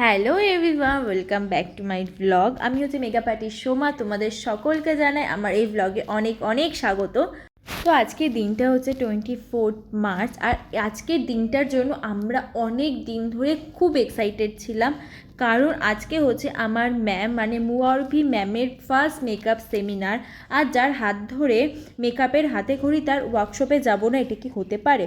Hello everyone, welcome back to my blog. আমি হচ্ছে makeup artist Soma. তোমাদের সকলকে জানাই আমার এই ব্লগে অনেক অনেক স্বাগত। তো আজকের দিনটা হচ্ছে 24 মার্চ, আর আজকের দিনটার জন্য আমরা অনেক দিন ধরে খুব এক্সাইটেড ছিলাম, কারণ আজকে হচ্ছে আমার ম্যাম মানে মুয়ারভি ম্যামের ফার্স্ট মেকআপ সেমিনার। আর যার হাত ধরে মেকআপের হাতে খড়ি তার ওয়ার্কশপে যাব না, এটা কি হতে পারে?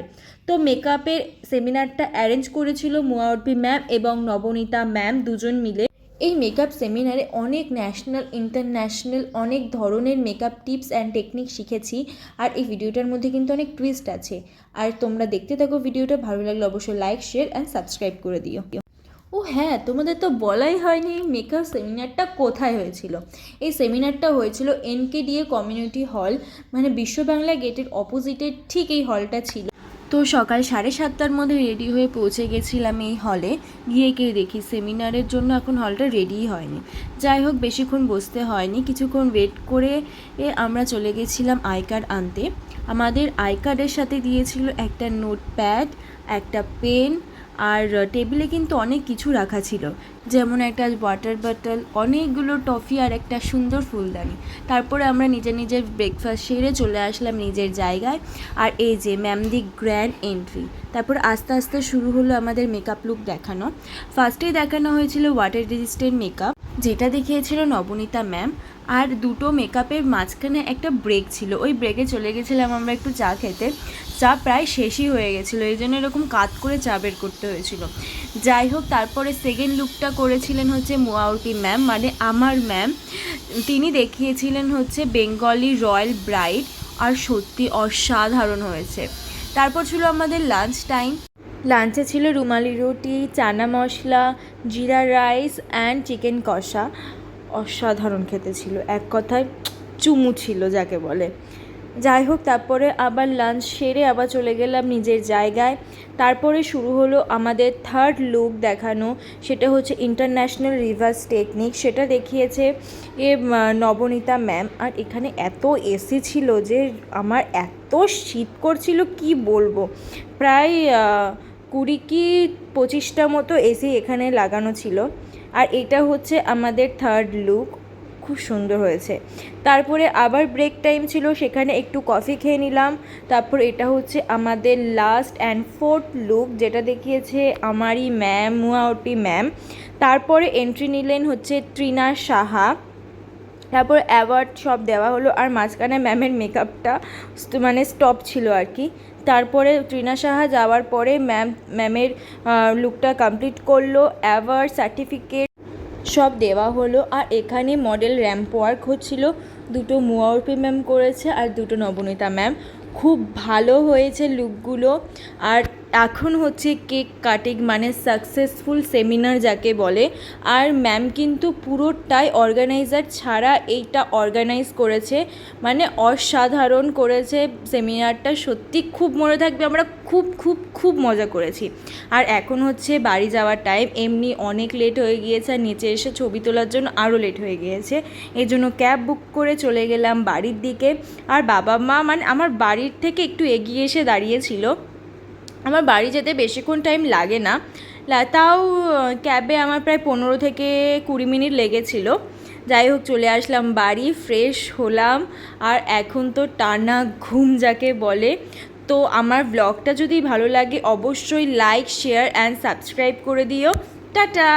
তো মেকআপের সেমিনারটা অ্যারেঞ্জ করেছিল মুয়ারভি ম্যাম এবং নবনীতা ম্যাম দুজন মিলে। এই মেকআপ সেমিনারে অনেক ন্যাশনাল ইন্টারন্যাশনাল অনেক ধরনের মেকআপ টিপস অ্যান্ড টেকনিক শিখেছি। আর এই ভিডিওটার মধ্যে কিন্তু অনেক টুইস্ট আছে। আর তোমরা দেখতে থাকো ভিডিওটা, ভালো লাগলে অবশ্যই লাইক, শেয়ার অ্যান্ড সাবস্ক্রাইব করে দিও। ও হ্যাঁ, তোমাদের তো বলাই হয়নি মেকআপ সেমিনারটা কোথায় হয়েছিল। এই সেমিনারটা হয়েছিল NKDA কমিউনিটি হল, মানে বিশ্ব বাংলা গেটের অপোজিটের ঠিক এই হলটা ছিল। তো সকাল 7:30টার মধ্যে রেডি হয়ে পৌঁছে গেছিলাম এই হলে। গিয়ে দেখি সেমিনারের জন্য এখন হলটা রেডিই হয়নি। যাই হোক, বেশিক্ষণ বসতে হয়নি, কিছুক্ষণ ওয়েট করে আমরা চলে গেছিলাম আই কার্ড আনতে। আমাদের আই কার্ডের সাথে দিয়েছিল একটা নোটপ্যাড, একটা পেন, আর টেবিলে কিন্তু অনেক কিছু রাখা ছিল, যেমন একটা ওয়াটার বটল, অনেকগুলো টফি আর একটা সুন্দর ফুলদানি। তারপরে আমরা নিজের ব্রেকফাস্ট সেরে চলে আসলাম নিজের জায়গায়। আর এই যে ম্যাম দি গ্র্যান্ড এন্ট্রি। তারপর আস্তে আস্তে শুরু হলো আমাদের মেকআপ লুক দেখানো। ফার্স্টেই দেখানো হয়েছিল ওয়াটার রেজিস্ট্যান্ট মেকআপ, যেটা দেখিয়েছিল নবনীতা ম্যাম। আর দুটো মেকআপের মাঝখানে একটা ব্রেক ছিল, ওই ব্রেকে চলে গেছিলাম আমরা একটু চা খেতে। চা প্রায় শেষই হয়ে গেছিলো, এই জন্য এরকম কাত করে চা বের করতে হয়েছিল। যাই হোক, তারপরে সেকেন্ড লুকটা করেছিলেন হচ্ছে মুয়ারভি ম্যাম, মানে আমার ম্যাম। তিনি দেখিয়েছিলেন হচ্ছে বেঙ্গলি রয়্যাল ব্রাইড, আর সত্যি অসাধারণ হয়েছে। তারপর ছিল আমাদের লাঞ্চ টাইম। লাঞ্চে ছিল রুমালি রুটি, চানা মশলা, জিরা রাইস অ্যান্ড চিকেন কষা। অসাধারণ খেতে ছিল, এক কথায় চুমু ছিল যাকে বলে। যাই হোক, তারপরে আবার লাঞ্চ সেরে আবার চলে গেলাম নিজের জায়গায়। তারপরে শুরু হলো আমাদের থার্ড লুক দেখানো, সেটা হচ্ছে ইন্টারন্যাশনাল রিভার্স টেকনিক। সেটা দেখিয়েছে নবনীতা ম্যাম। আর এখানে এত এসি ছিল যে আমার এত শীত করছিল কি বলবো। প্রায় 20 কি 25টা মতো এসি এখানে লাগানো ছিল। আর এটা হচ্ছে আমাদের থার্ড লুক, খুব সুন্দর হয়েছে। তারপরে আবার ব্রেক টাইম ছিল, সেখানে একটু কফি খেয়ে নিলাম। তারপর এটা হচ্ছে আমাদের লাস্ট অ্যান্ড ফোর্থ লুক, যেটা দেখিয়েছে আমারই ম্যাম মুয়ারভি ম্যাম। তারপরে এন্ট্রি নিলেন হচ্ছে তৃণা সাহা। তারপর অ্যাওয়ার্ড সব দেওয়া হলো, আর মাঝখানে ম্যামের মেকআপটা মানে স্টপ ছিল আর কি। তারপরে তৃণা সাহা যাওয়ার পরে ম্যামের লুকটা কমপ্লিট করলো, অ্যাওয়ার্ড সার্টিফিকেট সব দেওয়া হলো। আর এখানে মডেল র্যাম্প ওয়ার্ক হচ্ছিল, দুটো মুয়ারভি ম্যাম করেছে আর দুটো নবনীতা ম্যাম। খুব ভালো হয়েছে লুকগুলো। আর এখন হচ্ছে কেক কাটিং, মানে সাকসেসফুল সেমিনার যাকে বলে। আর ম্যাম কিন্তু পুরোটাই অর্গানাইজার ছাড়া এইটা অর্গানাইজ করেছে, মানে অসাধারণ করেছে সেমিনারটা। সত্যি খুব মনে থাকবে, আমরা খুব খুব খুব মজা করেছি। আর এখন হচ্ছে বাড়ি যাওয়ার টাইম, এমনি অনেক লেট হয়ে গিয়েছে, আর নিচে এসে ছবি তোলার জন্য আরও লেট হয়ে গিয়েছে। এই জন্য ক্যাব বুক করে চলে গেলাম বাড়ির দিকে। আর বাবা মা মানে আমার বাড়ির থেকে একটু এগিয়ে এসে দাঁড়িয়েছিল। আমার বাড়ি যেতে বেশিক্ষণ টাইম লাগে না, তাও ক্যাবে আমার প্রায় 15 থেকে 20 মিনিট লেগেছিল। যাই হোক, চলে আসলাম বাড়ি, ফ্রেশ হলাম। আর এখন তো টানা ঘুম যাকে বলে। তো আমার ব্লগটা যদি ভালো লাগে অবশ্যই লাইক, শেয়ার অ্যান্ড সাবস্ক্রাইব করে দিও। টাটা।